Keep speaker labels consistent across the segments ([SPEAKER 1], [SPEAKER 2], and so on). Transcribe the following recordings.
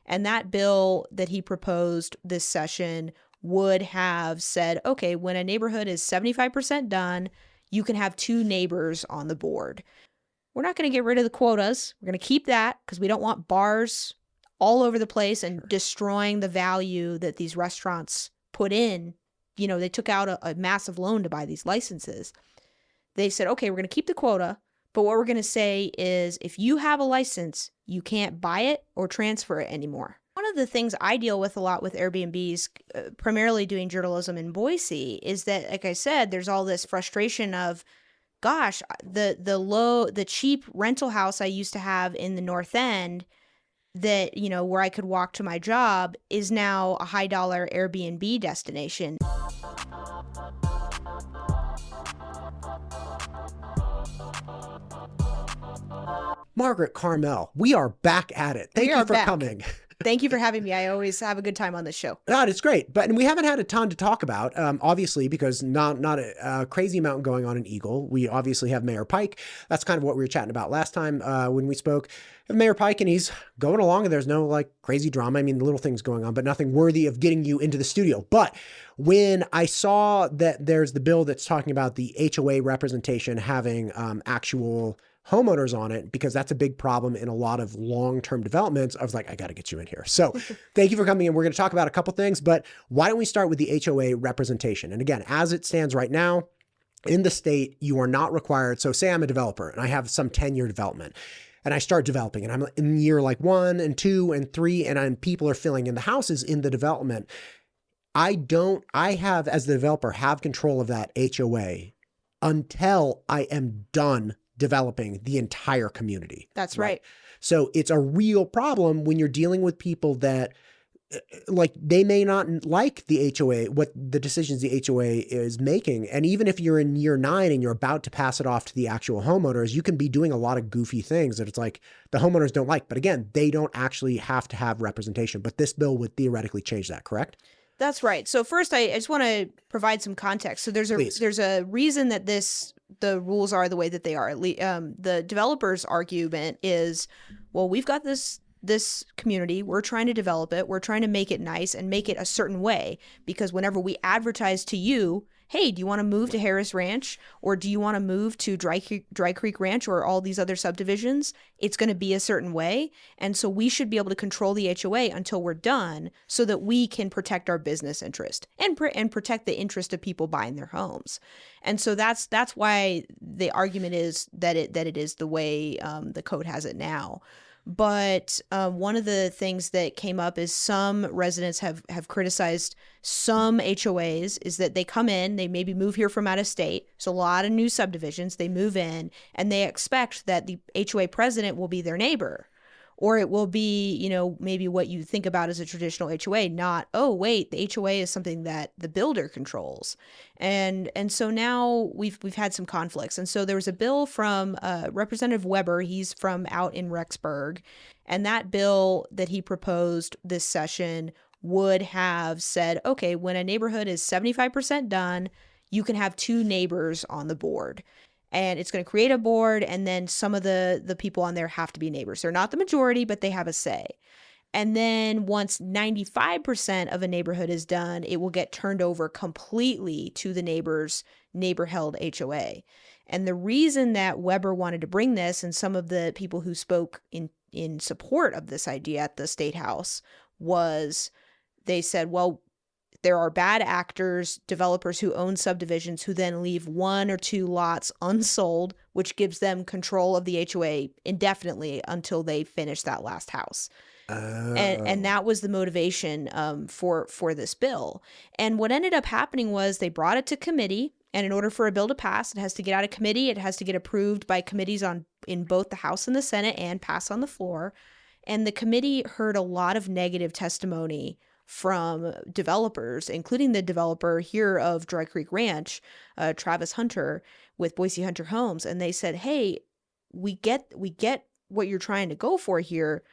[SPEAKER 1] And that bill that he proposed this session would have said, okay, when a neighborhood is 75% done, you can have 2 neighbors on the board. We're not going to get rid of the quotas. We're going to keep that because we don't want bars all over the place and destroying the value that these restaurants put in. You know, they took out a massive loan to buy these licenses. They said, okay, we're going to keep the quota, but what we're going to say is if you have a license, you can't buy it or transfer it anymore. One of the things I deal with a lot with Airbnbs, primarily doing journalism in Boise, is that, like I said, there's all this frustration of, gosh, the cheap rental house I used to have in the North End that, you know, where I could walk to my job is now a high dollar Airbnb destination.
[SPEAKER 2] Margaret, Carmel, we are back at it. Thank you for coming.
[SPEAKER 1] Thank you for having me. I always have a good time on this show.
[SPEAKER 2] It's great. But we haven't had a ton to talk about, obviously, because not a crazy amount going on in Eagle. We obviously have Mayor Pike. That's kind of what we were chatting about last time when we spoke. Mayor Pike, and he's going along, and there's no like crazy drama. I mean, little things going on, but nothing worthy of getting you into the studio. But when I saw that there's the bill that's talking about the HOA representation having actual homeowners on it, because that's a big problem in a lot of long-term developments, I was like, I got to get you in here. So thank you for coming in. We're going to talk about a couple things, but why don't we start with the HOA representation? And again, as it stands right now in the state, you are not required. So say I'm a developer and I have some 10-year development and I start developing and I'm in year like 1 and 2 and 3 and people are filling in the houses in the development. I have, as the developer, have control of that HOA until I am done developing the entire community.
[SPEAKER 1] That's right.
[SPEAKER 2] So it's a real problem when you're dealing with people that like they may not like the HOA, what the decisions the HOA is making. And even if you're in year 9 and you're about to pass it off to the actual homeowners, you can be doing a lot of goofy things that it's like the homeowners don't like. But again, they don't actually have to have representation. But this bill would theoretically change that, correct?
[SPEAKER 1] That's right. So first, I just want to provide some context. So there's a reason that the rules are the way that they are. The developer's argument is, well, we've got this community. We're trying to develop it. We're trying to make it nice and make it a certain way, because whenever we advertise to you, hey, do you want to move to Harris Ranch, or do you want to move to Dry Creek Ranch or all these other subdivisions? It's going to be a certain way. And so we should be able to control the HOA until we're done so that we can protect our business interest and protect the interest of people buying their homes. And so that's why the argument is that it is the way the code has it now. But one of the things that came up is some residents have criticized some HOAs is that they come in, they maybe move here from out of state. So a lot of new subdivisions, they move in and they expect that the HOA president will be their neighbor. Or it will be, you know, maybe what you think about as a traditional HOA, not, oh, wait, the HOA is something that the builder controls. And so now we've had some conflicts. And so there was a bill from Representative Weber. He's from out in Rexburg. And that bill that he proposed this session would have said, okay, when a neighborhood is 75% done, you can have 2 neighbors on the board. And it's going to create a board, and then some of the people on there have to be neighbors. They're not the majority, but they have a say. And then once 95% of a neighborhood is done, it will get turned over completely to the neighbor-held HOA. And the reason that Weber wanted to bring this, and some of the people who spoke in support of this idea at the State House, was they said, well, there are bad actors, developers who own subdivisions who then leave 1 or 2 lots unsold, which gives them control of the HOA indefinitely until they finish that last house. And that was the motivation for this bill. And what ended up happening was they brought it to committee. And in order for a bill to pass, it has to get out of committee. It has to get approved by committees in both the House and the Senate and pass on the floor. And the committee heard a lot of negative testimony from developers, including the developer here of Dry Creek Ranch, Travis Hunter with Boise Hunter Homes. And they said, hey, we get what you're trying to go for here,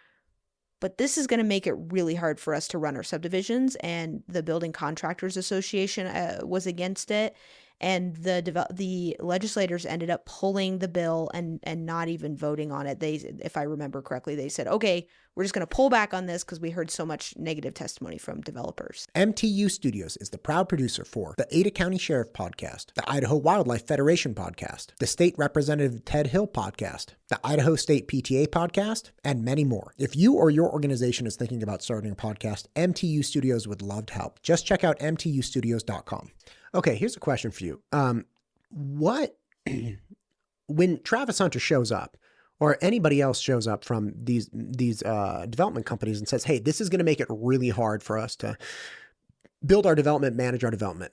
[SPEAKER 1] but this is going to make it really hard for us to run our subdivisions. And the Building Contractors Association was against it. and the legislators ended up pulling the bill and not even voting on it. They, if I remember correctly, they said, okay, we're just going to pull back on this because we heard so much negative testimony from developers.
[SPEAKER 2] MTU Studios is the proud producer for the Ada County Sheriff Podcast, the Idaho Wildlife Federation Podcast, the State Representative Ted Hill Podcast, the Idaho State PTA Podcast, and many more. If you or your organization is thinking about starting a podcast, MTU Studios would love to help. Just check out mtustudios.com. Okay, here's a question for you. When Travis Hunter shows up, or anybody else shows up from these development companies and says, hey, this is going to make it really hard for us to build our development, manage our development.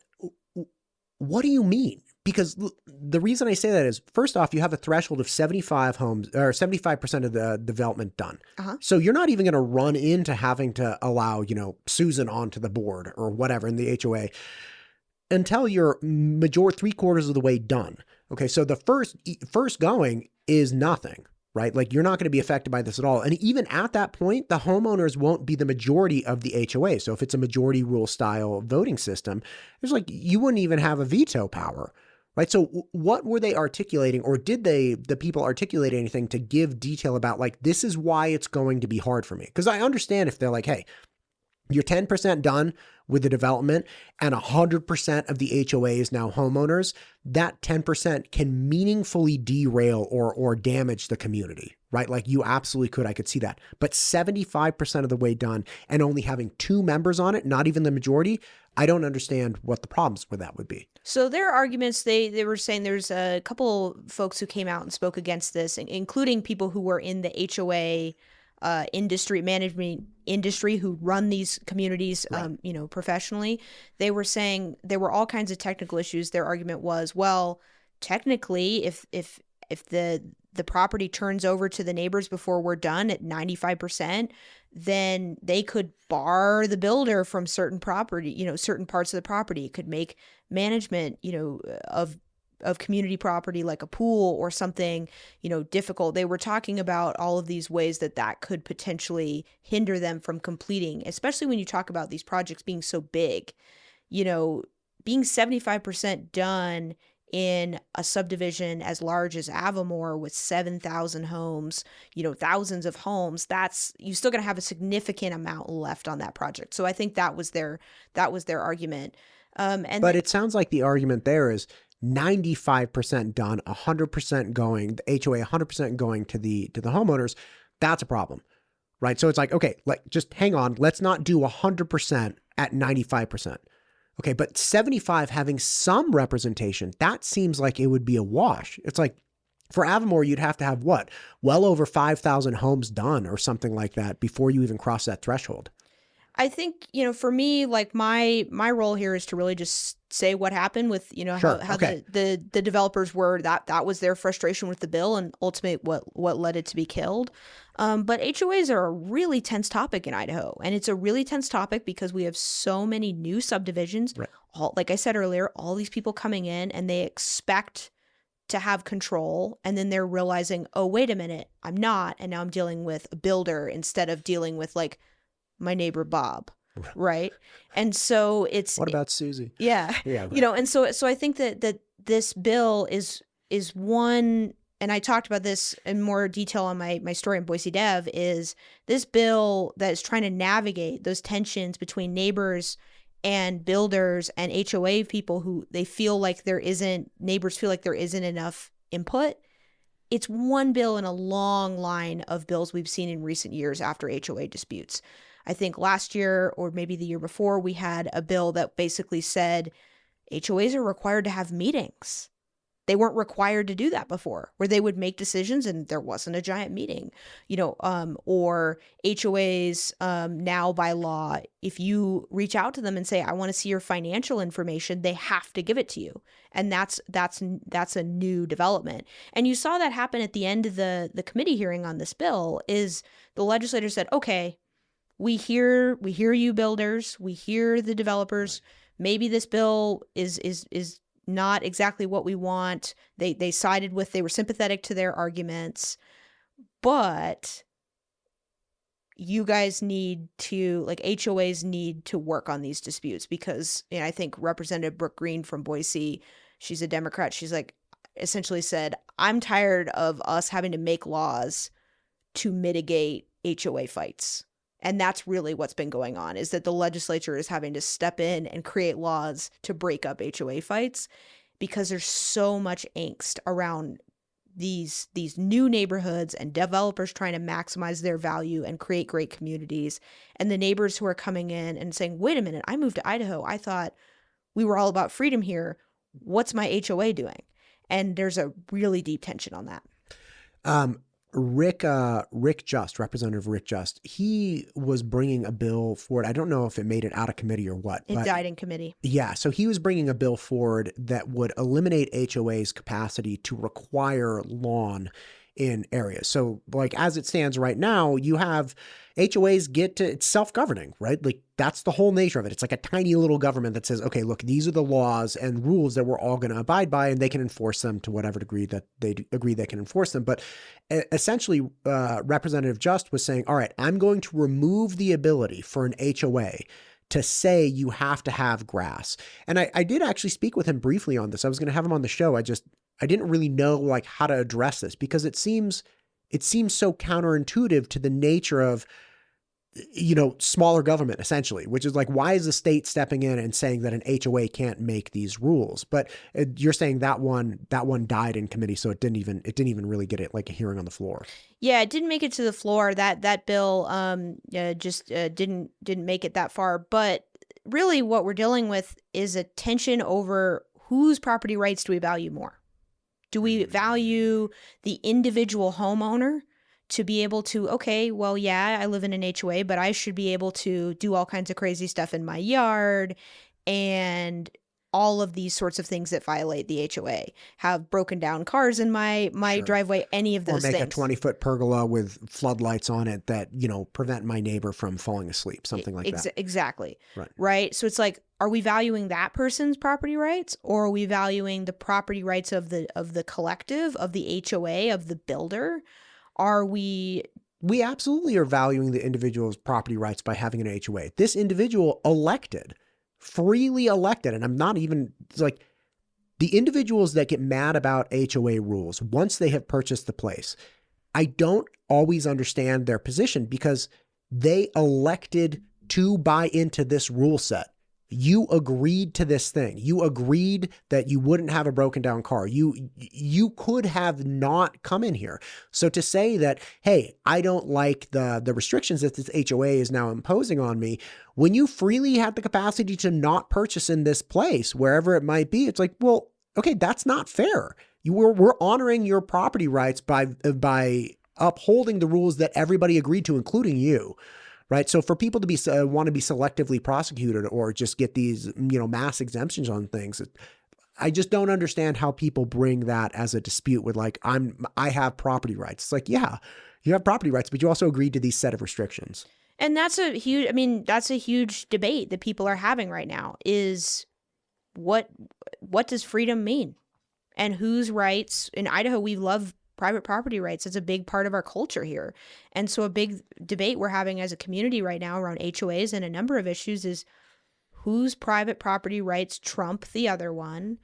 [SPEAKER 2] What do you mean? Because the reason I say that is, first off, you have a threshold of 75 homes or 75% of the development done. So you're not even going to run into having to allow, Susan onto the board or whatever in the HOA until you're 3/4 of the way done. Okay. So the first going is nothing. Right? Like, you're not going to be affected by this at all. And even at that point, the homeowners won't be the majority of the HOA. So if it's a majority rule style voting system, it's like you wouldn't even have a veto power, right? So what were they articulating, or did the people articulate anything to give detail about, like, this is why it's going to be hard for me? Because I understand if they're like, hey, you're 10% done with the development and 100% of the HOA is now homeowners, that 10% can meaningfully derail or damage the community, right? Like, you absolutely could. I could see that. But 75% of the way done and only having 2 members on it, not even the majority, I don't understand what the problems with that would be.
[SPEAKER 1] So their arguments, they were saying there's a couple folks who came out and spoke against this, including people who were in the HOA management industry who run these communities, right. Professionally. They were saying there were all kinds of technical issues. Their argument was, well, technically, if the property turns over to the neighbors before we're done at 95%, then they could bar the builder from certain property, certain parts of the property. It could make management, of community property like a pool or something, difficult. They were talking about all of these ways that could potentially hinder them from completing, especially when you talk about these projects being so big. Being 75% done in a subdivision as large as Avamore with 7,000 homes, thousands of homes, you still going to have a significant amount left on that project. So I think that was their argument. But
[SPEAKER 2] it sounds like the argument there is 95% done, 100% going, the HOA 100% going to the homeowners. That's a problem, right? So it's like, okay, just hang on. Let's not do 100% at 95%. Okay, but 75 having some representation, that seems like it would be a wash. It's like, for Avamore, you'd have to have what? Well over 5,000 homes done or something like that before you even cross that threshold.
[SPEAKER 1] I think, for me, like my role here is to really just say what happened with,
[SPEAKER 2] Sure.
[SPEAKER 1] how
[SPEAKER 2] Okay.
[SPEAKER 1] the developers were, that was their frustration with the bill and ultimately what led it to be killed. But HOAs are a really tense topic in Idaho. And it's a really tense topic because we have so many new subdivisions.
[SPEAKER 2] Right.
[SPEAKER 1] Like I said earlier, all these people coming in and they expect to have control. And then they're realizing, oh, wait a minute, I'm not. And now I'm dealing with a builder instead of dealing with like my neighbor Bob, right? And so it's
[SPEAKER 2] what about Susie?
[SPEAKER 1] Yeah,
[SPEAKER 2] Yeah, right.
[SPEAKER 1] and so I think that this bill is one, and I talked about this in more detail on my story in Boise Dev. Is this bill that is trying to navigate those tensions between neighbors and builders and HOA people who neighbors feel like there isn't enough input. It's one bill in a long line of bills we've seen in recent years after HOA disputes. I think last year or maybe the year before, we had a bill that basically said HOAs are required to have meetings. They weren't required to do that before, where they would make decisions and there wasn't a giant meeting, or HOAs now by law, if you reach out to them and say, I want to see your financial information, they have to give it to you. And that's a new development. And you saw that happen at the end of the committee hearing on this bill. Is the legislator said, okay, we hear you builders, we hear the developers. Maybe this bill is not exactly what we want. They were sympathetic to their arguments, but you guys need to, HOAs need to work on these disputes because I think Representative Brooke Green from Boise she's a Democrat. She's like, essentially said, I'm tired of us having to make laws to mitigate HOA fights. And that's really what's been going on, is that the legislature is having to step in and create laws to break up HOA fights because there's so much angst around these new neighborhoods and developers trying to maximize their value and create great communities. And the neighbors who are coming in and saying, wait a minute, I moved to Idaho. I thought we were all about freedom here. What's my HOA doing? And there's a really deep tension on that.
[SPEAKER 2] Rick Just, Representative Rick Just, he was bringing a bill forward. I don't know if it made it out of committee or what.
[SPEAKER 1] It died in committee.
[SPEAKER 2] Yeah. So he was bringing a bill forward that would eliminate HOA's capacity to require lawn in areas. So like as it stands right now, you have HOAs it's self-governing, right? Like that's the whole nature of it. It's like a tiny little government that says, okay, look, these are the laws and rules that we're all going to abide by, and they can enforce them to whatever degree that they agree they can enforce them. But essentially, Representative Just was saying, all right, I'm going to remove the ability for an HOA to say you have to have grass. And I did actually speak with him briefly on this. I was going to have him on the show. I didn't really know like how to address this because it seems so counterintuitive to the nature of, smaller government essentially, which is like, why is the state stepping in and saying that an HOA can't make these rules? But you're saying that one died in committee. So it didn't even really get it like a hearing on the floor.
[SPEAKER 1] Yeah, it didn't make it to the floor. That bill just didn't make it that far. But really what we're dealing with is a tension over whose property rights do we value more? Do we value the individual homeowner to be able to, okay, well, yeah, I live in an HOA, but I should be able to do all kinds of crazy stuff in my yard and all of these sorts of things that violate the HOA, have broken down cars in my sure. driveway, any of those things.
[SPEAKER 2] Or make a 20-foot pergola with floodlights on it that, prevent my neighbor from falling asleep, something like that.
[SPEAKER 1] Exactly. Right. So it's like, are we valuing that person's property rights, or are we valuing the property rights of the collective, of the HOA, of the builder? We
[SPEAKER 2] absolutely are valuing the individual's property rights by having an HOA. This individual freely elected, and I'm not even like the individuals that get mad about HOA rules once they have purchased the place. I don't always understand their position because they elected to buy into this rule set. You agreed to this thing. You agreed that you wouldn't have a broken down car. You could have not come in here. So to say that, hey, I don't like the restrictions that this HOA is now imposing on me, when you freely had the capacity to not purchase in this place, wherever it might be, it's like, well, okay, that's not fair. We're honoring your property rights by upholding the rules that everybody agreed to, including you. Right. So for people to want to be selectively prosecuted or just get these, mass exemptions on things, I just don't understand how people bring that as a dispute with like, I have property rights. It's like, yeah, you have property rights, but you also agreed to these set of restrictions.
[SPEAKER 1] And that's a huge debate that people are having right now is what does freedom mean and whose rights? In Idaho, we love private property rights. It's a big part of our culture here. And so a big debate we're having as a community right now around HOAs and a number of issues is whose private property rights trump the other one,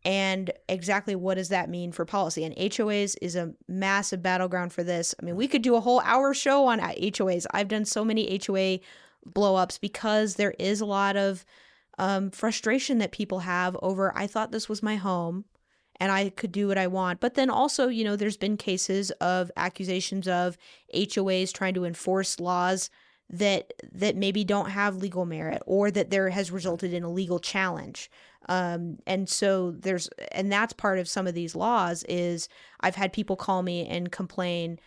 [SPEAKER 1] and exactly what does that mean for policy? And HOAs is a massive battleground for this. I mean, we could do a whole hour show on HOAs. I've done so many HOA blow-ups because there is a lot of frustration that people have over, I thought this was my home and I could do what I want. But then also, there's been cases of accusations of HOAs trying to enforce laws that maybe don't have legal merit or that there has resulted in a legal challenge. And so that's part of some of these laws is I've had people call me and complain,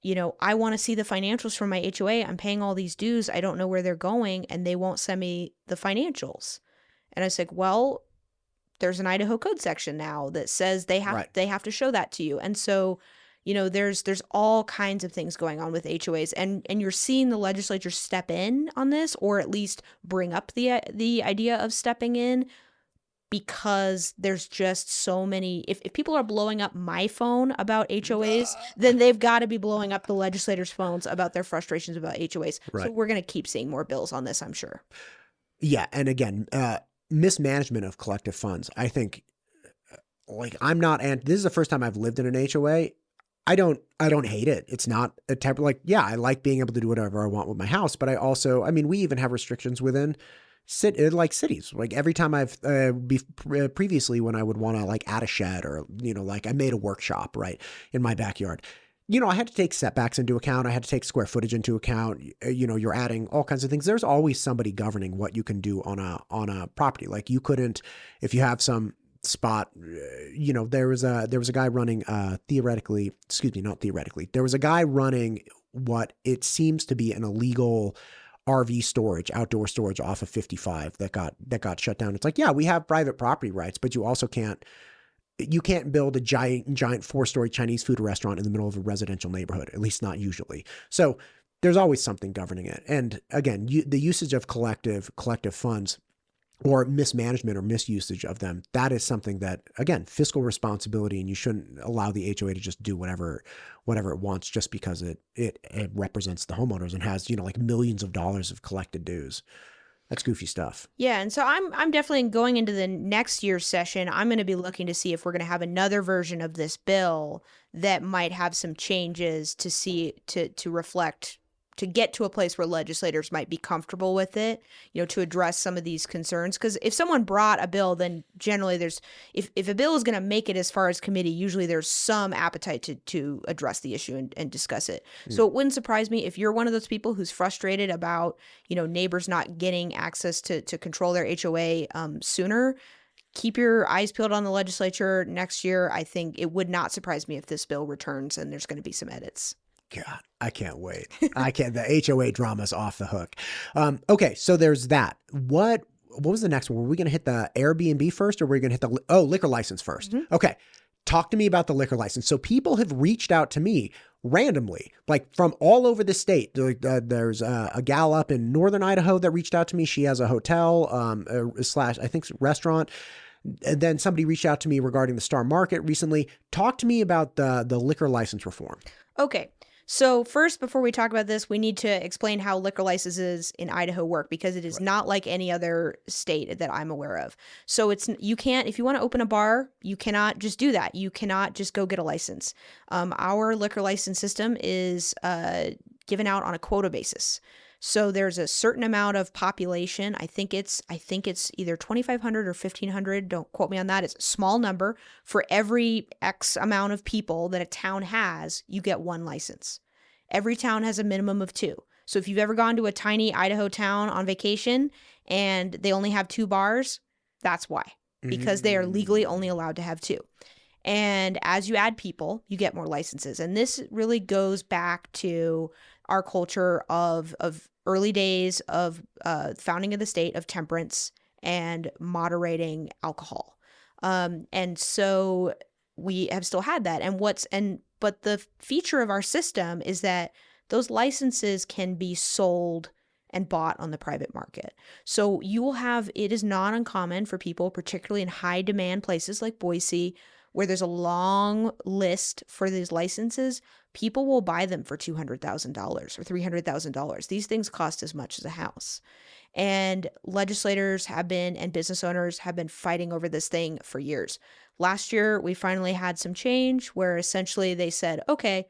[SPEAKER 1] I want to see the financials from my HOA. I'm paying all these dues. I don't know where they're going and they won't send me the financials. And I was like, well, there's an Idaho code section now that says they have to show that to you. And so, there's all kinds of things going on with HOAs and you're seeing the legislature step in on this, or at least bring up the idea of stepping in, because there's just so many, if people are blowing up my phone about HOAs, then they've got to be blowing up the legislators' phones about their frustrations about HOAs. Right. So we're going to keep seeing more bills on this, I'm sure.
[SPEAKER 2] Yeah. And again, mismanagement of collective funds. I think like, I'm not, and this is the first time I've lived in an HOA. I don't hate it. It's not a like, yeah, I like being able to do whatever I want with my house, but I also, I mean, we even have restrictions within like cities. Like every time I've previously when I would want to like add a shed or, you know, like I made a workshop right in my backyard, you know, I had to take setbacks into account. I had to take square footage into account. You know, you're adding all kinds of things. There's always somebody governing what you can do on a property. Like you couldn't, if you have some spot, you know, there was a guy running there was a guy running what it seems to be an illegal RV storage, outdoor storage off of 55 that got shut down. It's like, yeah, we have private property rights, but you also can't build a giant 4-story Chinese food restaurant in the middle of a residential neighborhood, at least not usually. So there's always something governing it. And again, the usage of collective funds or mismanagement or misusage of them, that is something that, again, fiscal responsibility, and you shouldn't allow the HOA to just do whatever it wants just because it represents the homeowners and has, you know, like millions of dollars of collected dues. That's goofy stuff.
[SPEAKER 1] Yeah, and so I'm definitely going into the next year's session. I'm going to be looking to see if we're going to have another version of this bill that might have some changes to see to reflect, to get to a place where legislators might be comfortable with it, you know, to address some of these concerns. Because if someone brought a bill, then generally there's, if a bill is going to make it as far as committee, usually there's some appetite to address the issue and discuss it. So it wouldn't surprise me if you're one of those people who's frustrated about, you know, neighbors not getting access to control their HOA sooner. Keep your eyes peeled on the legislature next year. I think it would not surprise me if this bill returns and there's going to be some edits.
[SPEAKER 2] God, I can't wait. The HOA drama's off the hook. Okay, so there's that. What was the next one? Were we going to hit the AirBNB first, or were we going to hit the liquor license first? Mm-hmm. Okay, talk to me about the liquor license. So people have reached out to me randomly, like from all over the state. There's a gal up in northern Idaho that reached out to me. She has a hotel slash, I think, restaurant. And then somebody reached out to me regarding the Star Market recently. Talk to me about the liquor license reform.
[SPEAKER 1] Okay. So first, before we talk about this, we need to explain how liquor licenses in Idaho work, because it is not like any other state that I'm aware of. So you can't, if you want to open a bar, you cannot just do that. You cannot just go get a license. Our liquor license system is given out on a quota basis. So there's a certain amount of population. I think it's either 2,500 or 1,500. Don't quote me on that. It's a small number. For every X amount of people that a town has, you get one license. Every town has a minimum of 2. So if you've ever gone to a tiny Idaho town on vacation and they only have 2 bars, that's why. Because they are legally only allowed to have 2. And as you add people, you get more licenses. And this really goes back to our culture of early days of founding of the state, of temperance and moderating alcohol. And so we have still had that. But the feature of our system is that those licenses can be sold and bought on the private market. So it is not uncommon for people, particularly in high demand places like Boise, where there's a long list for these licenses, people will buy them for $200,000 or $300,000. These things cost as much as a house. And legislators and business owners have been fighting over this thing for years. Last year, we finally had some change where essentially they said, okay,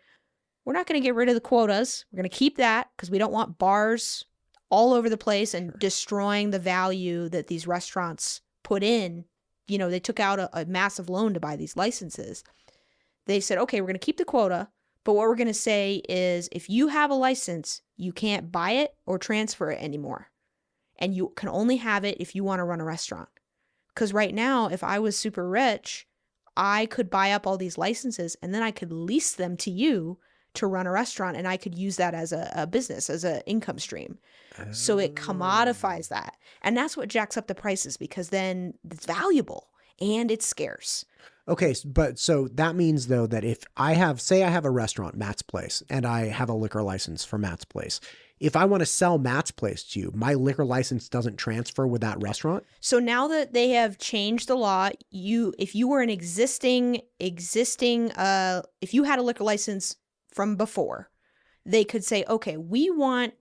[SPEAKER 1] we're not going to get rid of the quotas. We're going to keep that because we don't want bars all over the place and destroying the value that these restaurants put in. You know, they took out a massive loan to buy these licenses. They said, okay, we're going to keep the quota, but what we're going to say is if you have a license, you can't buy it or transfer it anymore. And you can only have it if you want to run a restaurant. Because right now, if I was super rich, I could buy up all these licenses and then I could lease them to you to run a restaurant, and I could use that as a business, as an income stream. So it commodifies that. And that's what jacks up the prices, because then it's valuable and it's scarce.
[SPEAKER 2] Okay, but so that means though that if I have a restaurant, Matt's Place, and I have a liquor license for Matt's Place, if I want to sell Matt's Place to you, my liquor license doesn't transfer with that restaurant?
[SPEAKER 1] So now that they have changed the law, if you were an existing, if you had a liquor license from before, they could say, okay, we want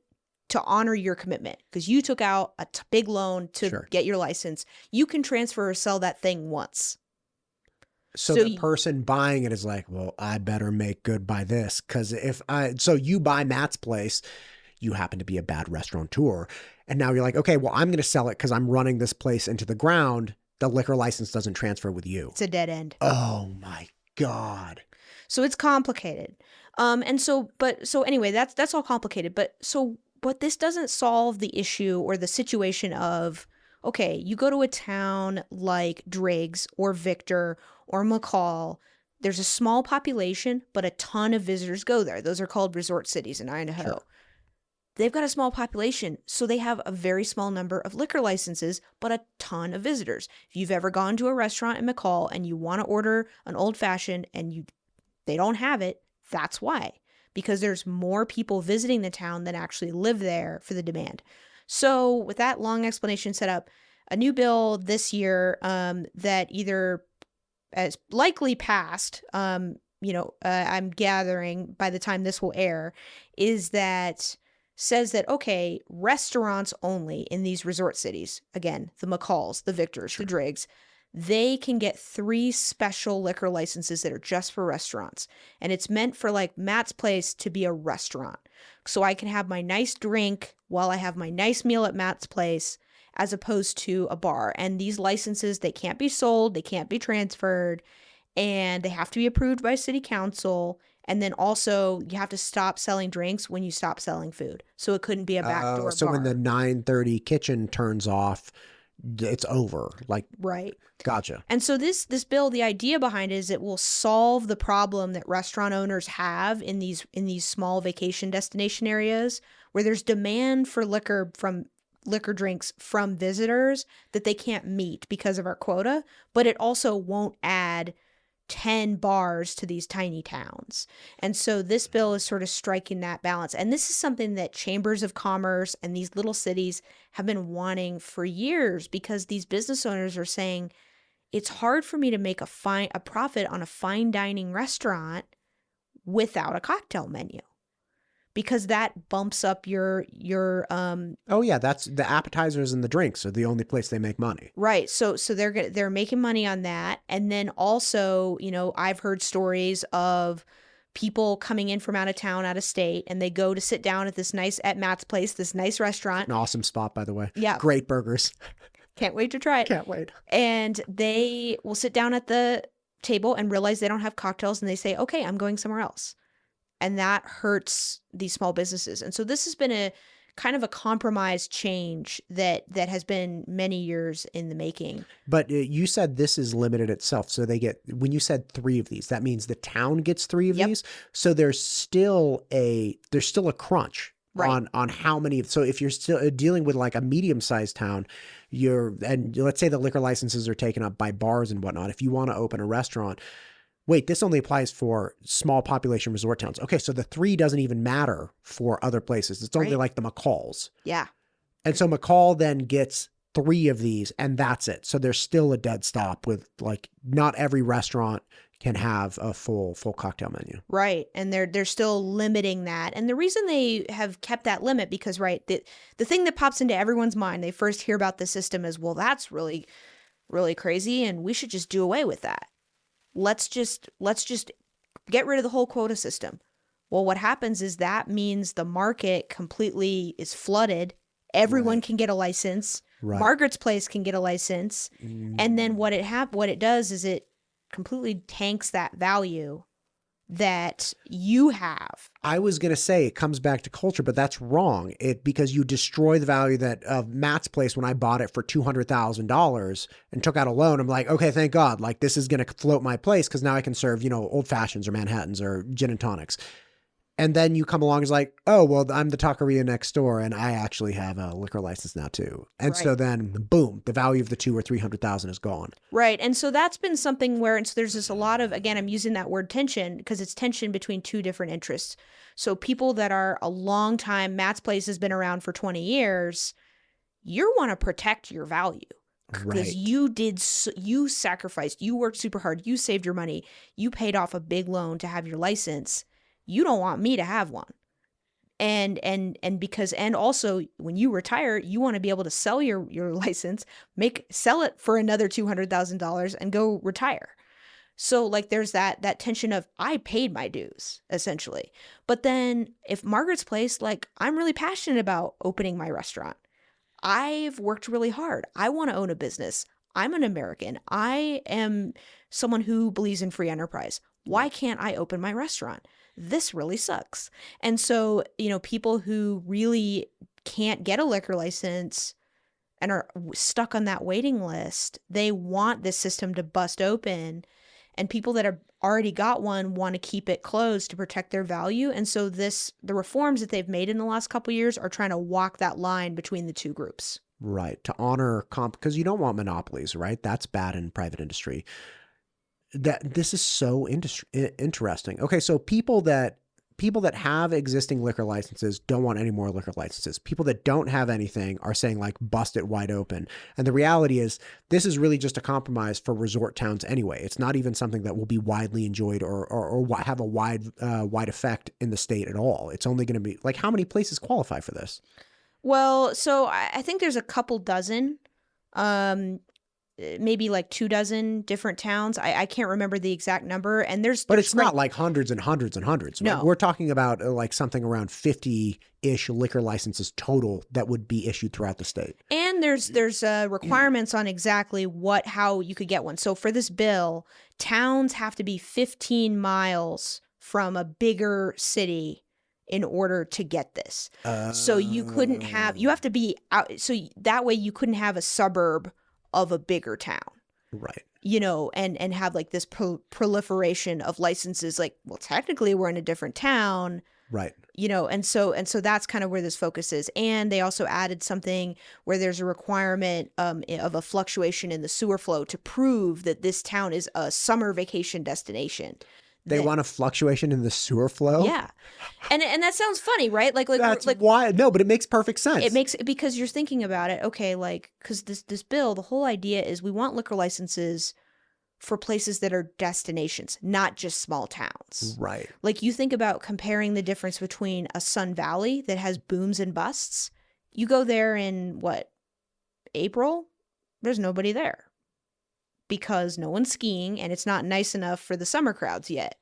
[SPEAKER 1] to honor your commitment because you took out a big loan to get your license. You can transfer or sell that thing once.
[SPEAKER 2] So the person buying it is like, well, I better make good by this. Because so you buy Matt's place, you happen to be a bad restaurateur. And now you're like, okay, well, I'm going to sell it because I'm running this place into the ground. The liquor license doesn't transfer with you.
[SPEAKER 1] It's a dead end.
[SPEAKER 2] Oh my God.
[SPEAKER 1] So it's complicated. So anyway, that's all complicated. But this doesn't solve the issue or the situation of, okay, you go to a town like Driggs or Victor or McCall. There's a small population, but a ton of visitors go there. Those are called resort cities in Idaho. Sure. They've got a small population, so they have a very small number of liquor licenses, but a ton of visitors. If you've ever gone to a restaurant in McCall and you want to order an old fashioned and they don't have it, that's why. Because there's more people visiting the town than actually live there for the demand. So with that long explanation set up, a new bill this year that either as likely passed, I'm gathering by the time this will air, is that says that, okay, restaurants only in these resort cities, again, the McCalls, the Victors, the Driggs, they can get 3 special liquor licenses that are just for restaurants. And it's meant for like Matt's place to be a restaurant. So I can have my nice drink while I have my nice meal at Matt's place, as opposed to a bar. And these licenses, they can't be sold, they can't be transferred, and they have to be approved by city council. And then also you have to stop selling drinks when you stop selling food. So it couldn't be a backdoor bar.
[SPEAKER 2] So when the 9:30 kitchen turns off, it's over. Like,
[SPEAKER 1] right.
[SPEAKER 2] Gotcha.
[SPEAKER 1] And so this bill, the idea behind it is it will solve the problem that restaurant owners have in these small vacation destination areas where there's demand for liquor drinks from visitors that they can't meet because of our quota, but it also won't add 10 bars to these tiny towns. And so this bill is sort of striking that balance. And this is something that chambers of commerce and these little cities have been wanting for years, because these business owners are saying, it's hard for me to make a profit on a fine dining restaurant without a cocktail menu, because that bumps up your
[SPEAKER 2] oh yeah, that's the appetizers and the drinks are the only place they make money.
[SPEAKER 1] Right. So they're making money on that. And then also, I've heard stories of people coming in from out of town, out of state, and they go to sit down at Matt's place, this nice restaurant.
[SPEAKER 2] An awesome spot, by the way.
[SPEAKER 1] Yeah.
[SPEAKER 2] Great burgers.
[SPEAKER 1] Can't wait to try it.
[SPEAKER 2] Can't wait.
[SPEAKER 1] And they will sit down at the table and realize they don't have cocktails, and they say, okay, I'm going somewhere else. And that hurts these small businesses. And so this has been a kind of a compromise change that has been many years in the making.
[SPEAKER 2] But you said this is limited itself. So when you said 3 of these, that means the town gets 3 of these. So there's still a crunch. Right. On how many. So if you're still dealing with like a medium-sized town, and let's say the liquor licenses are taken up by bars and whatnot. If you want to open a restaurant, wait, this only applies for small population resort towns. Okay, so the 3 doesn't even matter for other places. It's only like the McCalls.
[SPEAKER 1] Yeah.
[SPEAKER 2] And so McCall then gets 3 of these, and that's it. So there's still a dead stop with like not every restaurant can have a full cocktail menu.
[SPEAKER 1] Right. And they're still limiting that. And the reason they have kept that limit, because the thing that pops into everyone's mind, they first hear about the system is, well, that's really, really crazy, and we should just do away with that. Let's just get rid of the whole quota system. Well, what happens is that means the market completely is flooded. Everyone can get a license. Right. Margaret's place can get a license. And then what it does is it completely tanks that value that you have.
[SPEAKER 2] I was going to say it comes back to culture, but that's wrong. Because you destroy the value of Matt's place. When I bought it for $200,000 and took out a loan, I'm like, okay, thank God. Like, this is going to float my place, because now I can serve, old fashions or Manhattans or gin and tonics. And then you come along and it's like, oh, well, I'm the taqueria next door, and I actually have a liquor license now too. And so then, boom, the value of the $200,000 or $300,000 is gone.
[SPEAKER 1] Right. And so that's been something where, and so there's just a lot of, again, I'm using that word tension because it's tension between 2 different interests. So people that are a long time, Matt's place has been around for 20 years, you want to protect your value. Because you sacrificed, you worked super hard, you saved your money, you paid off a big loan to have your license. You don't want me to have one. And also when you retire, you want to be able to sell your license, sell it for another $200,000 and go retire. So like there's that tension of I paid my dues essentially. But then if Margaret's Place, like I'm really passionate about opening my restaurant. I've worked really hard. I want to own a business. I'm an American. I am someone who believes in free enterprise. Why can't I open my restaurant? This really sucks. And so, people who really can't get a liquor license and are stuck on that waiting list, they want this system to bust open. And people that have already got one want to keep it closed to protect their value. And so the reforms that they've made in the last couple of years are trying to walk that line between the two groups.
[SPEAKER 2] Right. To honor because you don't want monopolies, right? That's bad in private industry. This is so interesting. Okay, so people that have existing liquor licenses don't want any more liquor licenses. People that don't have anything are saying like bust it wide open. And the reality is this is really just a compromise for resort towns anyway. It's not even something that will be widely enjoyed or have a wide effect in the state at all. It's only going to be like, how many places qualify for this?
[SPEAKER 1] Well, so I think there's a couple dozen, maybe like 24 different towns. I can't remember the exact number. And
[SPEAKER 2] but it's not like hundreds and hundreds and hundreds.
[SPEAKER 1] No.
[SPEAKER 2] Right? We're talking about like something around 50-ish liquor licenses total that would be issued throughout the state.
[SPEAKER 1] And there's requirements on exactly how you could get one. So for this bill, towns have to be 15 miles from a bigger city in order to get this. So you have to be out. So that way you couldn't have a suburb of a bigger town.
[SPEAKER 2] Right.
[SPEAKER 1] And have like this proliferation of licenses. Like, well, technically we're in a different town.
[SPEAKER 2] Right.
[SPEAKER 1] And so that's kind of where this focus is. And they also added something where there's a requirement of a fluctuation in the sewer flow to prove that this town is a summer vacation destination.
[SPEAKER 2] They want a fluctuation in the sewer flow?
[SPEAKER 1] Yeah. And that sounds funny, right?
[SPEAKER 2] That's why. No, but it makes perfect sense.
[SPEAKER 1] It makes, because you're thinking about it. Okay, because this bill, the whole idea is we want liquor licenses for places that are destinations, not just small towns.
[SPEAKER 2] Right.
[SPEAKER 1] Like you think about comparing the difference between a Sun Valley that has booms and busts. You go there in April? There's nobody there. Because no one's skiing and it's not nice enough for the summer crowds yet.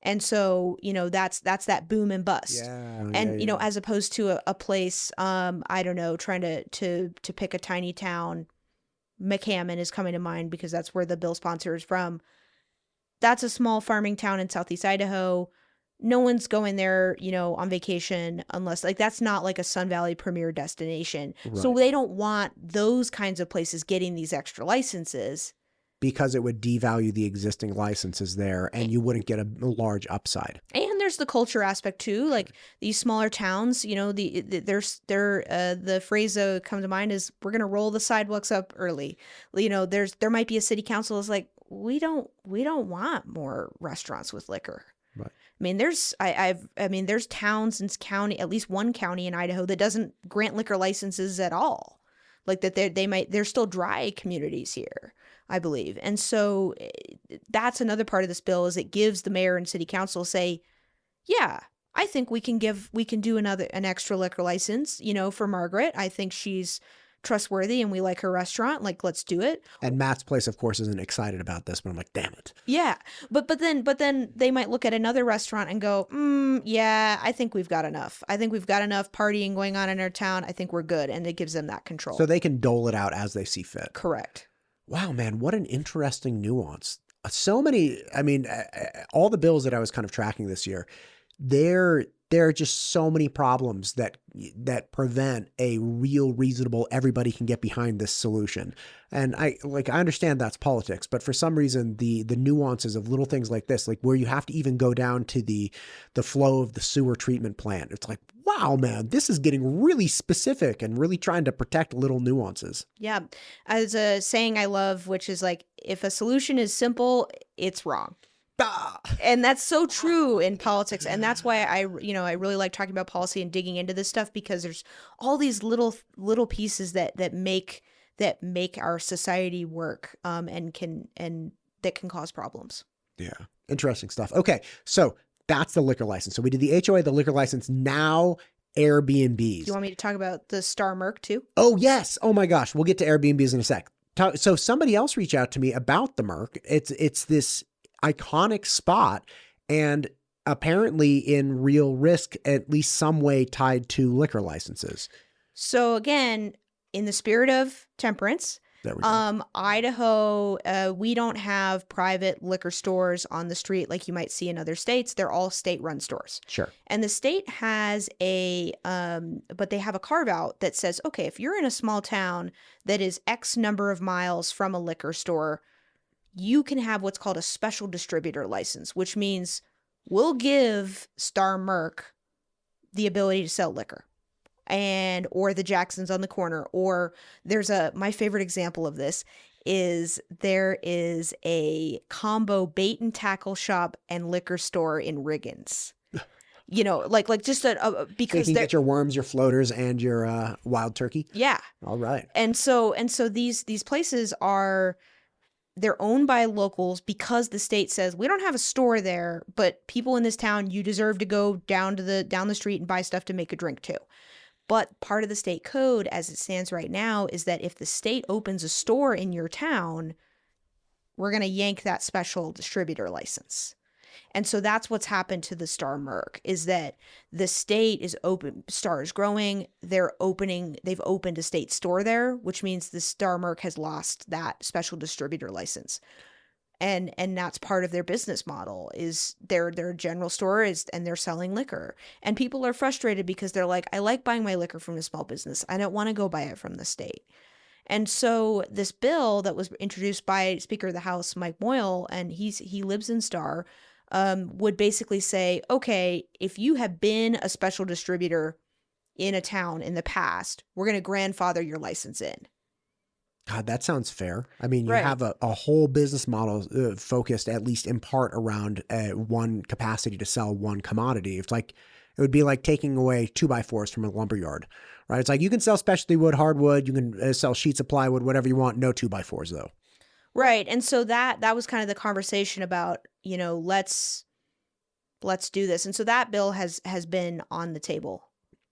[SPEAKER 1] And so, that's that boom and bust.
[SPEAKER 2] Yeah,
[SPEAKER 1] and, as opposed to a place, I don't know, trying to pick a tiny town, McCammon is coming to mind because that's where the bill sponsor is from. That's a small farming town in Southeast Idaho. No one's going there, on vacation unless that's not like a Sun Valley premier destination. Right. So they don't want those kinds of places getting these extra licenses.
[SPEAKER 2] Because it would devalue the existing licenses there and you wouldn't get a large upside. And
[SPEAKER 1] there's the culture aspect too. Like these smaller towns, the phrase that comes to mind is we're going to roll the sidewalks up early. There might be a city council that's like, we don't want more restaurants with liquor.
[SPEAKER 2] Right.
[SPEAKER 1] I mean, there's towns and county, at least one county in Idaho that doesn't grant liquor licenses at all. Like that they're still dry communities here, I believe. And so that's another part of this bill is it gives the mayor and city council say, yeah, I think we can do an extra liquor license, for Margaret. I think she's trustworthy and we like her restaurant. Like, let's do it.
[SPEAKER 2] And Matt's Place, of course, isn't excited about this, but I'm like, damn it.
[SPEAKER 1] Yeah. But then they might look at another restaurant and go, yeah, I think we've got enough. I think we've got enough partying going on in our town. I think we're good. And it gives them that control.
[SPEAKER 2] So they can dole it out as they see fit.
[SPEAKER 1] Correct.
[SPEAKER 2] Wow, man, what an interesting nuance. So many, all the bills that I was kind of tracking this year, there are just so many problems that prevent a real reasonable, everybody can get behind this solution. And I understand that's politics, but for some reason, the nuances of little things like this, like where you have to even go down to the flow of the sewer treatment plant. It's like, wow, man, this is getting really specific and really trying to protect little nuances.
[SPEAKER 1] Yeah. As a saying I love, which is like, if a solution is simple, it's wrong. And that's so true in politics. And that's why I really like talking about policy and digging into this stuff, because there's all these little pieces that make our society work and that can cause problems.
[SPEAKER 2] Yeah. Interesting stuff. Okay. So that's the liquor license. So we did the HOA, the liquor license, now Airbnbs.
[SPEAKER 1] Do you want me to talk about the Star Merc too?
[SPEAKER 2] Oh, yes. Oh my gosh. We'll get to Airbnbs in a sec. So somebody else reached out to me about the Merc. It's this, iconic spot and apparently in real risk, at least some way tied to liquor licenses.
[SPEAKER 1] So again, in the spirit of temperance,
[SPEAKER 2] There we go.
[SPEAKER 1] Idaho, we don't have private liquor stores on the street like you might see in other states. They're all state-run stores.
[SPEAKER 2] Sure.
[SPEAKER 1] And the state has but they have a carve-out that says, okay, if you're in a small town that is X number of miles from a liquor store, you can have what's called a special distributor license, which means we'll give Star Merc the ability to sell liquor. Or the Jacksons on the corner, or my favorite example of this is there is a combo bait and tackle shop and liquor store in Riggins. Like just because
[SPEAKER 2] you can get your worms, your floaters, and your wild turkey.
[SPEAKER 1] Yeah.
[SPEAKER 2] All right.
[SPEAKER 1] And so these places they're owned by locals because the state says we don't have a store there, but people in this town, you deserve to go down the street and buy stuff to make a drink too. But part of the state code as it stands right now is that if the state opens a store in your town, we're going to yank that special distributor license. And so that's what's happened to the Star Merc, is that the state is open. Star is growing. They've opened a state store there, which means the Star Merc has lost that special distributor license. And that's part of their business model is their general store and they're selling liquor. And people are frustrated because they're like, I like buying my liquor from a small business. I don't want to go buy it from the state. And so this bill that was introduced by Speaker of the House, Mike Moyle, and he lives in Star, would basically say, okay, if you have been a special distributor in a town in the past, we're going to grandfather your license in.
[SPEAKER 2] God, that sounds fair. I mean, you
[SPEAKER 1] Right.
[SPEAKER 2] have a whole business model focused at least in part around one capacity to sell one commodity. It's like, it would be like taking away 2x4s from a lumberyard, right? It's like you can sell specialty wood, hardwood, you can sell sheets of plywood, whatever you want. No 2x4s though.
[SPEAKER 1] Right. And so that was kind of the conversation about, let's do this. And so that bill has been on the table.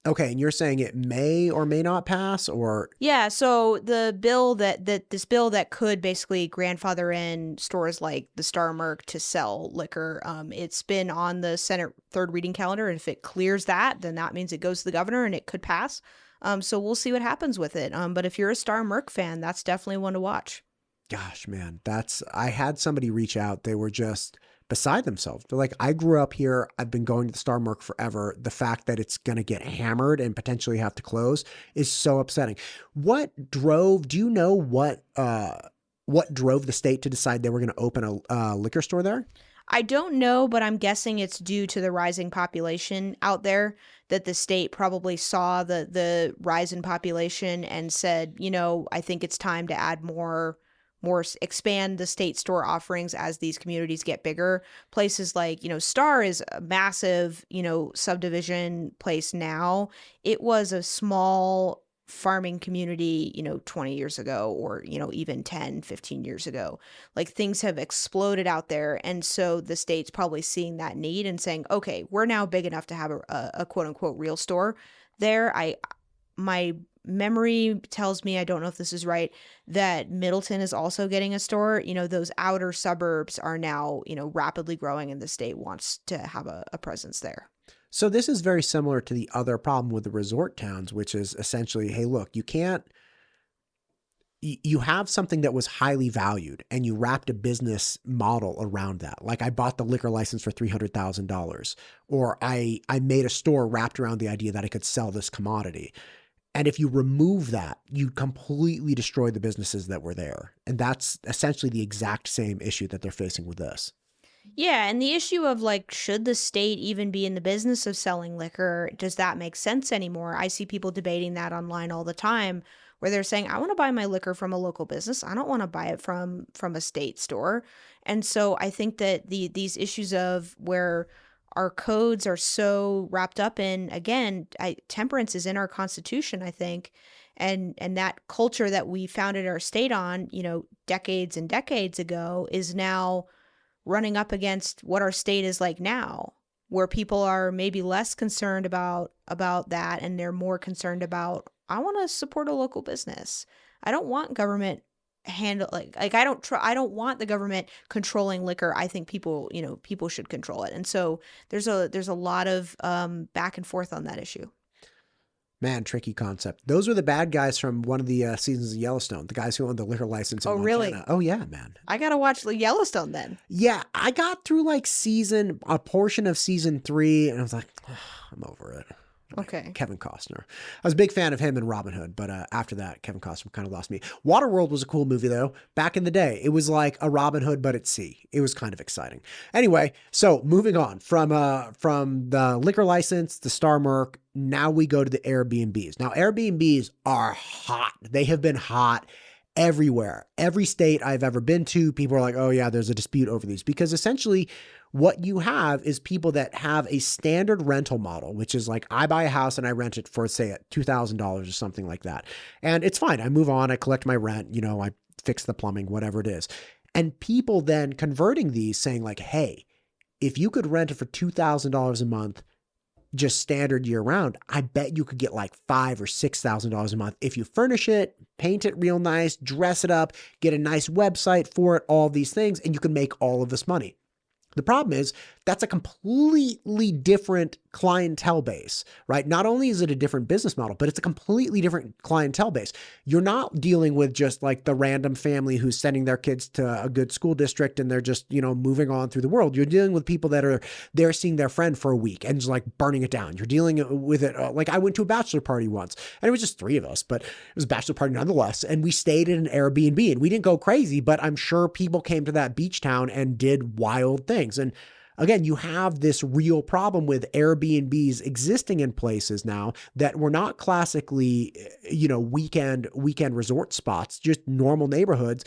[SPEAKER 2] Okay, and you're saying it may or may not pass, or
[SPEAKER 1] Yeah, so the bill this bill that could basically grandfather in stores like the Star Merc to sell liquor, it's been on the Senate third reading calendar, and if it clears that, then that means it goes to the governor and it could pass. So we'll see what happens with it. But if you're a Star Merc fan, that's definitely one to watch.
[SPEAKER 2] gosh, man, I had somebody reach out. They were just beside themselves. They're like, I grew up here. I've been going to the Star Merc forever. The fact that it's going to get hammered and potentially have to close is so upsetting. Do you know what drove the state to decide they were going to open a liquor store there?
[SPEAKER 1] I don't know, but I'm guessing it's due to the rising population out there, that the state probably saw the rise in population and said, I think it's time to add expand the state store offerings as these communities get bigger. Places like, Star is a massive, subdivision place now. It was a small farming community, 20 years ago, or, even 10, 15 years ago. Like, things have exploded out there. And so the state's probably seeing that need and saying, okay, we're now big enough to have a quote unquote real store there. My memory tells me, I don't know if this is right, that Middleton is also getting a store. Those outer suburbs are now, rapidly growing, and the state wants to have a presence there.
[SPEAKER 2] So this is very similar to the other problem with the resort towns, which is essentially, hey, look, you have something that was highly valued and you wrapped a business model around that. Like, I bought the liquor license for $300,000, or I made a store wrapped around the idea that I could sell this commodity. And if you remove that, you completely destroy the businesses that were there. And that's essentially the exact same issue that they're facing with this.
[SPEAKER 1] Yeah, and the issue of, should the state even be in the business of selling liquor? Does that make sense anymore? I see people debating that online all the time, where they're saying, I want to buy my liquor from a local business. I don't want to buy it from a state store. And so I think that these issues of where our codes are so wrapped up in, again, temperance is in our Constitution, I think. And that culture that we founded our state on, decades and decades ago, is now running up against what our state is like now, where people are maybe less concerned about that, and they're more concerned about, I want to support a local business. I don't want government handle like I don't want the government controlling liquor. I think people, people should control it. And so there's a lot of back and forth on that issue.
[SPEAKER 2] Man, tricky concept. Those were the bad guys from one of the seasons of Yellowstone, the guys who owned the liquor license in Montana.
[SPEAKER 1] Really?
[SPEAKER 2] Oh, yeah, man.
[SPEAKER 1] I got to watch Yellowstone then.
[SPEAKER 2] Yeah, I got through like a portion of season 3, and I was like, oh, I'm over it.
[SPEAKER 1] Okay.
[SPEAKER 2] Kevin Costner. I was a big fan of him in Robin Hood, but after that, Kevin Costner kind of lost me. Waterworld was a cool movie, though. Back in the day, it was like a Robin Hood, but at sea. It was kind of exciting. Anyway, so moving on from the liquor license, the Star Merc, now we go to the Airbnbs. Now, Airbnbs are hot. They have been hot everywhere. Every state I've ever been to, people are like, oh yeah, there's a dispute over these, because essentially what you have is people that have a standard rental model, which is like, I buy a house and I rent it for, say, $2,000 or something like that. And it's fine. I move on. I collect my rent. I fix the plumbing, whatever it is. And people then converting these saying like, hey, if you could rent it for $2,000 a month, just standard year round, I bet you could get like $5,000 or $6,000 a month if you furnish it, paint it real nice, dress it up, get a nice website for it, all these things, and you can make all of this money. The problem is that's a completely different clientele base, right? Not only is it a different business model, but it's a completely different clientele base. You're not dealing with just like the random family who's sending their kids to a good school district and they're just, moving on through the world. You're dealing with people that are there seeing their friend for a week and just like burning it down. You're dealing with it. Like I went to a bachelor party once and it was just 3 of us, but it was a bachelor party nonetheless. And we stayed in an Airbnb and we didn't go crazy, but I'm sure people came to that beach town and did wild things. And again, you have this real problem with Airbnbs existing in places now that were not classically, weekend resort spots, just normal neighborhoods,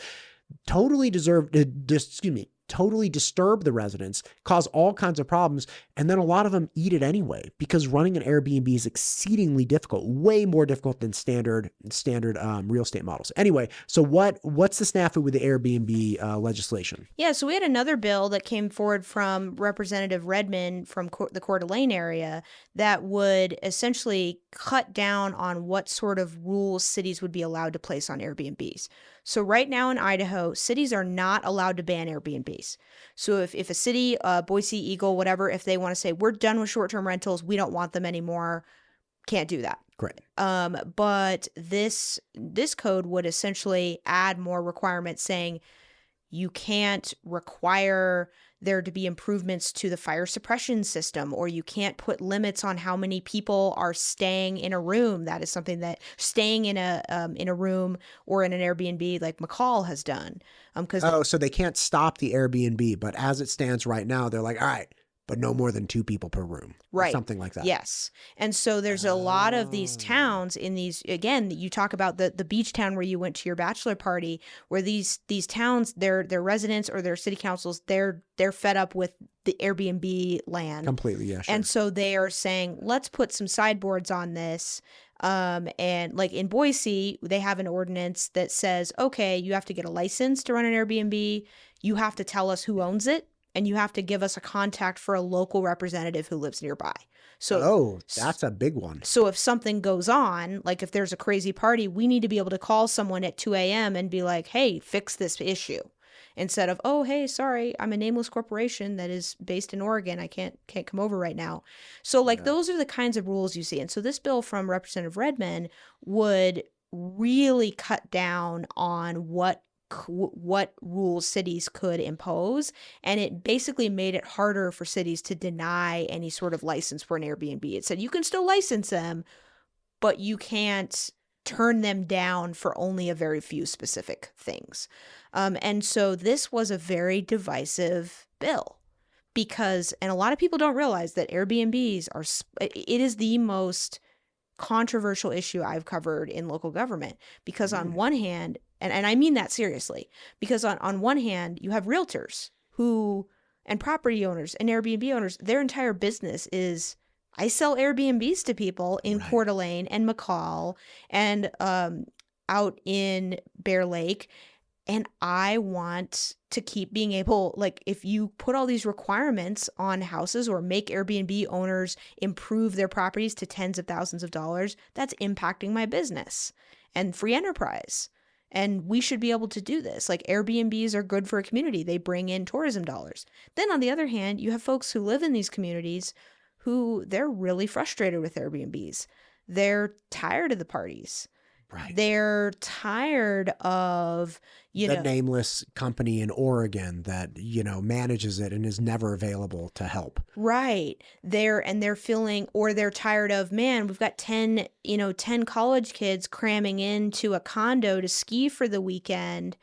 [SPEAKER 2] totally disturb the residents, cause all kinds of problems, and then a lot of them eat it anyway because running an Airbnb is exceedingly difficult, way more difficult than standard real estate models. Anyway, so what's the snafu with the Airbnb legislation?
[SPEAKER 1] Yeah, so we had another bill that came forward from Representative Redmond from the Coeur d'Alene area that would essentially cut down on what sort of rules cities would be allowed to place on Airbnbs. So right now in Idaho, cities are not allowed to ban Airbnbs. So if a city, Boise, Eagle, whatever, if they want to say, we're done with short-term rentals, we don't want them anymore, can't do that.
[SPEAKER 2] Great.
[SPEAKER 1] But this code would essentially add more requirements saying you can't require there to be improvements to the fire suppression system, or you can't put limits on how many people are staying in a room. That is something that staying in a room or in an Airbnb like McCall has done.
[SPEAKER 2] So they can't stop the Airbnb, but as it stands right now, they're like, all right, but no more than 2 people per room.
[SPEAKER 1] Right.
[SPEAKER 2] Something like that.
[SPEAKER 1] Yes. And so there's a lot of these towns in these, again, you talk about the beach town where you went to your bachelor party, where these towns, their residents or their city councils, they're fed up with the Airbnb land.
[SPEAKER 2] Completely, yeah, sure.
[SPEAKER 1] And so they are saying, let's put some sideboards on this. And like in Boise, they have an ordinance that says, okay, you have to get a license to run an Airbnb. You have to tell us who owns it. And you have to give us a contact for a local representative who lives nearby. So,
[SPEAKER 2] that's a big one.
[SPEAKER 1] So if something goes on, like if there's a crazy party, we need to be able to call someone at 2 a.m. and be like, hey, fix this issue. Instead of, oh, hey, sorry, I'm a nameless corporation that is based in Oregon. I can't come over right now. So those are the kinds of rules you see. And so this bill from Representative Redmond would really cut down on what rules cities could impose, and it basically made it harder for cities to deny any sort of license for an Airbnb. It said you can still license them, but you can't turn them down for only a very few specific things. And so this was a very divisive bill because, and a lot of people don't realize that Airbnbs it is the most controversial issue I've covered in local government because on one hand, and I mean that seriously, because on one hand, you have realtors and property owners and Airbnb owners, their entire business is, I sell Airbnbs to people in Coeur d'Alene and McCall and out in Bear Lake. And I want to keep being able, like, if you put all these requirements on houses or make Airbnb owners improve their properties to tens of thousands of dollars, that's impacting my business and free enterprise. And we should be able to do this. Like Airbnbs are good for a community. They bring in tourism dollars. Then on the other hand, you have folks who live in these communities who they're really frustrated with Airbnbs. They're tired of the parties.
[SPEAKER 2] Right.
[SPEAKER 1] They're tired of,
[SPEAKER 2] the nameless company in Oregon that, manages it and is never available to help.
[SPEAKER 1] Right. They're feeling, or they're tired of, man, we've got 10 college kids cramming into a condo to ski for the weekend.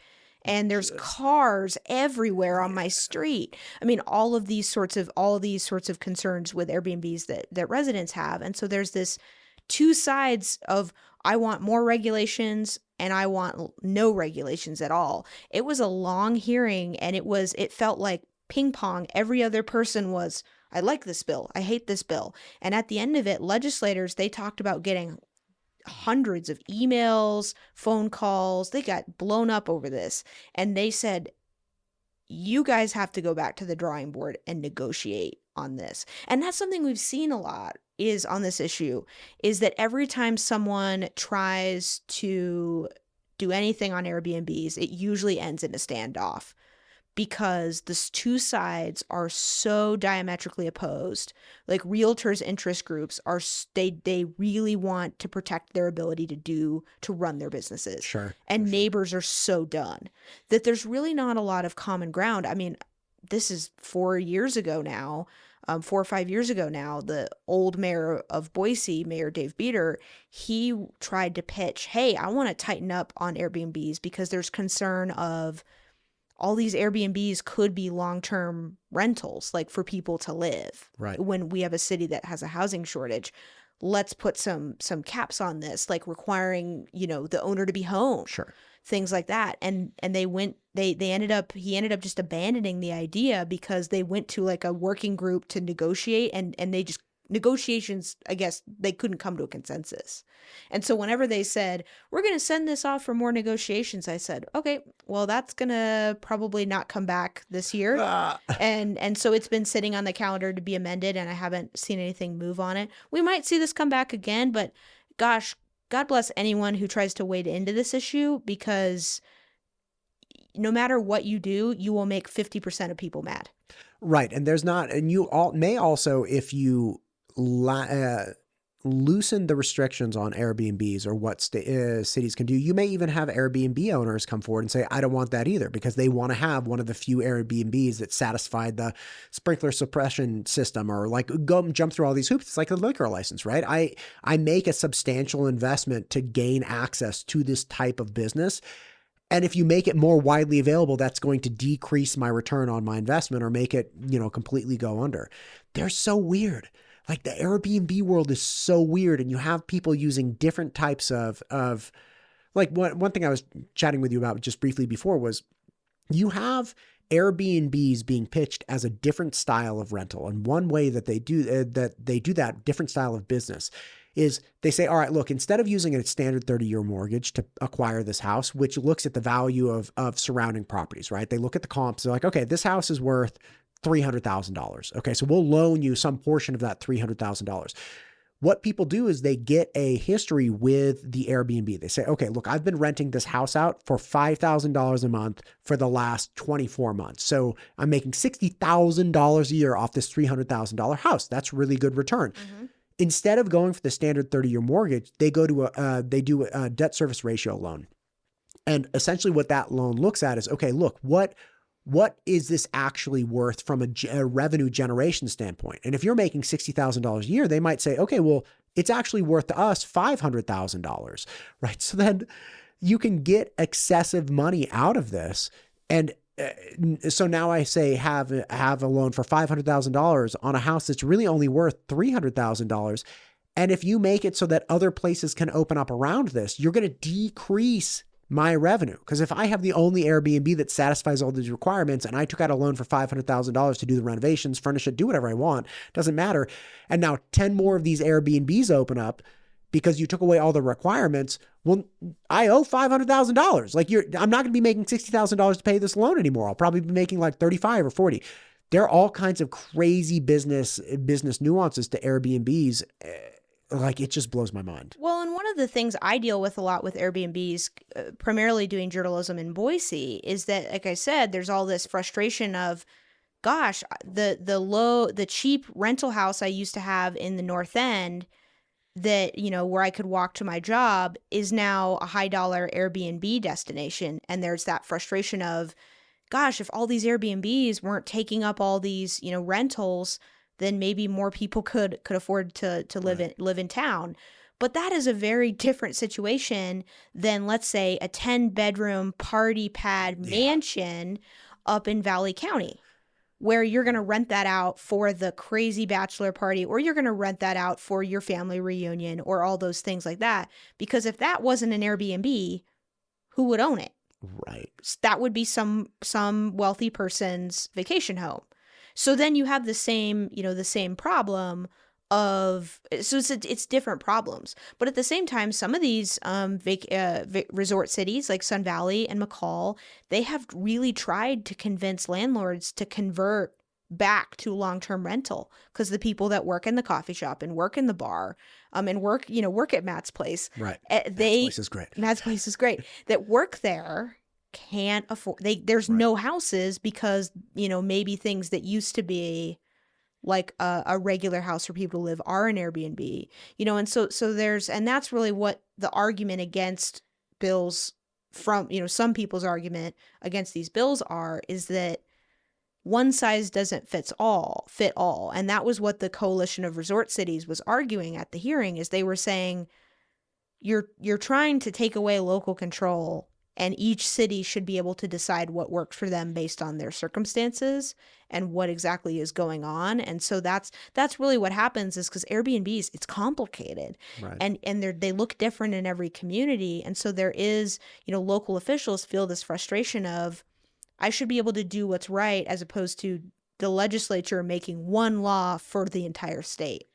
[SPEAKER 1] And there's cars everywhere on my street. I mean, all of these sorts of concerns with Airbnbs that residents have. And so there's this two sides of, I want more regulations and I want no regulations at all. It was a long hearing, and it felt like ping pong. Every other person was, I like this bill, I hate this bill. And at the end of it, legislators, they talked about getting hundreds of emails, phone calls. They got blown up over this. And they said, you guys have to go back to the drawing board and negotiate on this. And that's something we've seen a lot is on this issue, is that every time someone tries to do anything on Airbnbs, it usually ends in a standoff, because the two sides are so diametrically opposed. Like realtors' interest groups are, they really want to protect their ability to run their businesses.
[SPEAKER 2] Sure.
[SPEAKER 1] And neighbors are so done that there's really not a lot of common ground. I mean, this is 4 years ago now, 4 or 5 years ago now, the old mayor of Boise, Mayor Dave Beater, he tried to pitch, hey, I want to tighten up on Airbnbs because there's concern of all these Airbnbs could be long-term rentals, like for people to live.
[SPEAKER 2] Right. When
[SPEAKER 1] we have a city that has a housing shortage, let's put some caps on this, like requiring, the owner to be home.
[SPEAKER 2] Sure. Things
[SPEAKER 1] like that. And he ended up just abandoning the idea because they went to like a working group to negotiate, and negotiations, I guess, they couldn't come to a consensus. And so whenever they said, we're going to send this off for more negotiations, I said, okay, well, that's going to probably not come back this year. And so it's been sitting on the calendar to be amended, and I haven't seen anything move on it. We might see this come back again, but gosh, God bless anyone who tries to wade into this issue, because no matter what you do, you will make 50% of people mad.
[SPEAKER 2] Right. And you may also, if you loosen the restrictions on Airbnbs or what cities can do, you may even have Airbnb owners come forward and say, I don't want that either, because they want to have one of the few Airbnbs that satisfied the sprinkler suppression system, or like go jump through all these hoops. It's like a liquor license, right? I make a substantial investment to gain access to this type of business. And if you make it more widely available, that's going to decrease my return on my investment or make it, completely go under. They're so weird. Like the Airbnb world is so weird, and you have people using different types of like one thing I was chatting with you about just briefly before was you have Airbnbs being pitched as a different style of rental. And one way that they do that different style of business is they say, all right, look, instead of using a standard 30-year mortgage to acquire this house, which looks at the value of surrounding properties, right? They look at the comps. They're like, okay, this house is worth $300,000. Okay, so we'll loan you some portion of that $300,000. What people do is they get a history with the Airbnb. They say, okay, look, I've been renting this house out for $5,000 a month for the last 24 months. So I'm making $60,000 a year off this $300,000 house. That's really good return. Mm-hmm. Instead of going for the standard 30-year mortgage, they go to they do a debt service ratio loan. And essentially what that loan looks at is, okay, look, what is this actually worth from a revenue generation standpoint? And if you're making $60,000 a year, they might say, okay, well, it's actually worth to us $500,000, right? So then you can get excessive money out of this. And so now I say have a loan for $500,000 on a house that's really only worth $300,000. And if you make it so that other places can open up around this, you're going to decrease my revenue. Because if I have the only Airbnb that satisfies all these requirements and I took out a loan for $500,000 to do the renovations, furnish it, do whatever I want, doesn't matter. And now 10 more of these Airbnbs open up because you took away all the requirements. Well, I owe $500,000. Like I'm not going to be making $60,000 to pay this loan anymore. I'll probably be making like 35 or 40. There are all kinds of crazy business nuances to Airbnbs. Like, it just blows my mind.
[SPEAKER 1] Well, and one of the things I deal with a lot with Airbnbs, primarily doing journalism in Boise, is that, like I said, there's all this frustration of, gosh, the cheap rental house I used to have in the North End that, where I could walk to my job is now a high dollar Airbnb destination. And there's that frustration of, gosh, if all these Airbnbs weren't taking up all these, rentals, then maybe more people could afford to live in town. But that is a very different situation than, let's say, a 10-bedroom party pad mansion up in Valley County, where you're going to rent that out for the crazy bachelor party, or you're going to rent that out for your family reunion, or all those things like that. Because if that wasn't an Airbnb, who would own it?
[SPEAKER 2] Right.
[SPEAKER 1] That would be some wealthy person's vacation home. So then you have the same problem of, so it's different problems. But at the same time, some of these resort cities like Sun Valley and McCall, they have really tried to convince landlords to convert back to long-term rental, because the people that work in the coffee shop and work in the bar and work at Matt's place.
[SPEAKER 2] Right. Matt's place is great.
[SPEAKER 1] Matt's place is great. That work there can't afford, there's no houses because, maybe things that used to be like a regular house for people to live are an Airbnb, and so there's, and that's really what the argument against bills from, some people's argument against these bills is that one size doesn't fit all. And that was what the Coalition of Resort Cities was arguing at the hearing, is they were saying, you're trying to take away local control, and each city should be able to decide what works for them based on their circumstances and what exactly is going on. And so that's really what happens, is because Airbnbs, it's complicated, right. and they look different in every community. And so there is, local officials feel this frustration of, I should be able to do what's right, as opposed to the legislature making one law for the entire state.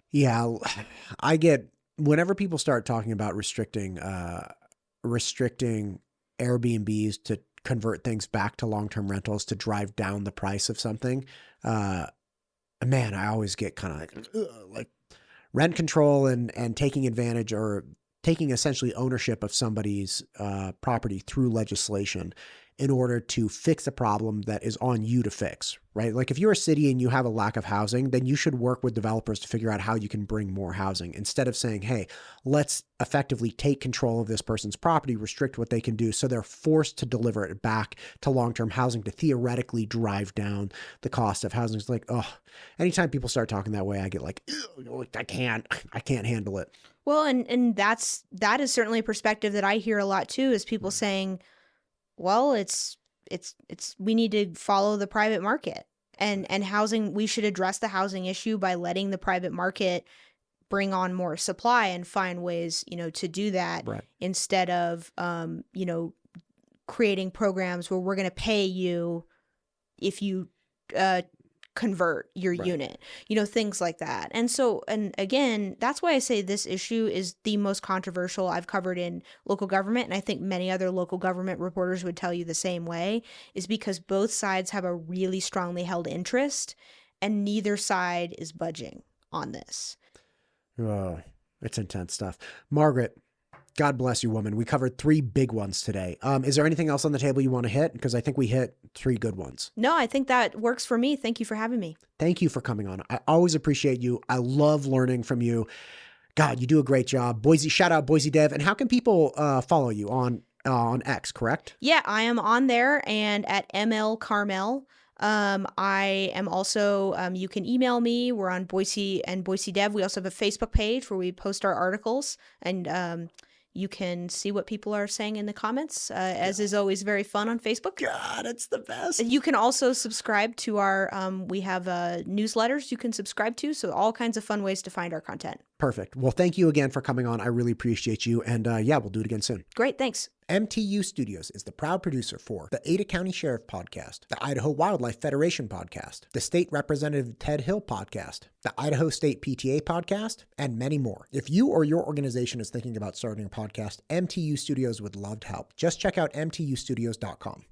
[SPEAKER 2] Yeah, I get, whenever people start talking about restricting Airbnbs to convert things back to long-term rentals to drive down the price of something, man, I always get kind of like rent control and taking advantage, or taking essentially ownership of somebody's property through legislation in order to fix a problem that is on you to fix, right? Like, if you're a city and you have a lack of housing, then you should work with developers to figure out how you can bring more housing, instead of saying, hey, let's effectively take control of this person's property, restrict what they can do, so they're forced to deliver it back to long-term housing to theoretically drive down the cost of housing. It's like, anytime people start talking that way, I get like, I can't handle it.
[SPEAKER 1] Well, and that is certainly a perspective that I hear a lot too, is people saying, well, it's we need to follow the private market, and housing, we should address the housing issue by letting the private market bring on more supply and find ways, to do that, right, instead of, creating programs where we're going to pay you if you convert your right. unit, things like that. And so, and again, that's why I say this issue is the most controversial I've covered in local government. And I think many other local government reporters would tell you the same way, is because both sides have a really strongly held interest, and neither side is budging on this.
[SPEAKER 2] Oh, it's intense stuff. Margaret, God bless you, woman. We covered 3 big ones today. Is there anything else on the table you want to hit? Because I think we hit 3 good ones.
[SPEAKER 1] No, I think that works for me. Thank you for having me.
[SPEAKER 2] Thank you for coming on. I always appreciate you. I love learning from you. God, you do a great job. Boise, shout out Boise Dev. And how can people follow you on X, correct?
[SPEAKER 1] Yeah, I am on there and at ML Carmel. I am also, you can email me. We're on Boise and Boise Dev. We also have a Facebook page where we post our articles, and you can see what people are saying in the comments, as is always very fun on Facebook.
[SPEAKER 2] God, it's the best.
[SPEAKER 1] You can also subscribe to our, we have newsletters you can subscribe to. So all kinds of fun ways to find our content.
[SPEAKER 2] Perfect. Well, thank you again for coming on. I really appreciate you. And yeah, we'll do it again soon.
[SPEAKER 1] Great. Thanks.
[SPEAKER 2] MTU Studios is the proud producer for the Ada County Sheriff Podcast, the Idaho Wildlife Federation Podcast, the State Representative Ted Hill Podcast, the Idaho State PTA Podcast, and many more. If you or your organization is thinking about starting a podcast, MTU Studios would love to help. Just check out mtustudios.com.